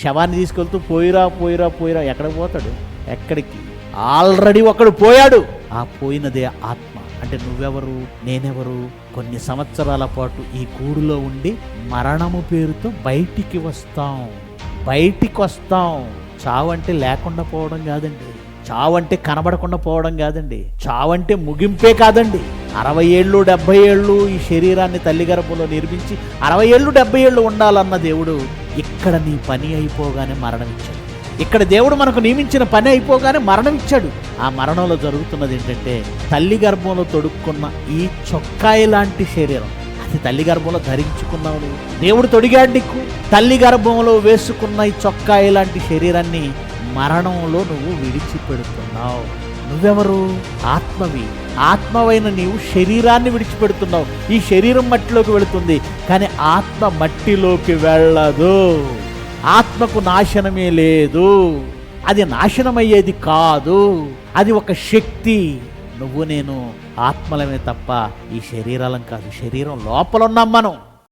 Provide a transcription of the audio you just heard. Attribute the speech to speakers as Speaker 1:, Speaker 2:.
Speaker 1: శవాన్ని తీసుకెళ్తూ పోయిరా పోయిరా పోయిరా ఎక్కడికి పోతాడు? ఎక్కడికి? ఆల్రెడీ ఒకడు పోయాడు. ఆ పోయినదే ఆత్మ. అంటే నువ్వెవరు, నేనెవరు? కొన్ని సంవత్సరాల పాటు ఈ గూడులో ఉండి మరణము పేరుతో బయటికి వస్తాం. చావంటే లేకుండా పోవడం కాదండి. చావంటే కనబడకుండా పోవడం కాదండి. చావంటే ముగింపే కాదండి. 60 ఏళ్ళు 70 ఏళ్ళు ఈ శరీరాన్ని తల్లి గర్భంలో నిర్మించి 60 ఏళ్ళు 70 ఏళ్ళు ఉండాలన్న దేవుడు ఇక్కడ నీ పని అయిపోగానే మరణం ఇచ్చాడు. ఇక్కడ దేవుడు మనకు నియమించిన పని అయిపోగానే మరణం ఇచ్చాడు. ఆ మరణంలో జరుగుతున్నది ఏంటంటే, తల్లి గర్భంలో తొడుక్కున్న ఈ చొక్కాయి లాంటి శరీరం, అది తల్లి గర్భంలో ధరించుకున్నావు నువ్వు. దేవుడు తొడిగాడు నీకు. తల్లి గర్భంలో వేసుకున్న ఈ చొక్కాయి లాంటి శరీరాన్ని మరణంలో నువ్వు విడిచిపెడుతున్నావు. నువ్వెవరు? ఆత్మవి. ఆత్మవైన నీవు శరీరాన్ని విడిచిపెడుతున్నావు. ఈ శరీరం మట్టిలోకి వెళుతుంది, కానీ ఆత్మ మట్టిలోకి వెళ్ళదు. ఆత్మకు నాశనమే లేదు. అది నాశనమయ్యేది కాదు. అది ఒక శక్తి. నువ్వు నేను ఆత్మలమే తప్ప ఈ శరీరాలం కాదు. శరీరం లోపల ఉన్నాం మనం.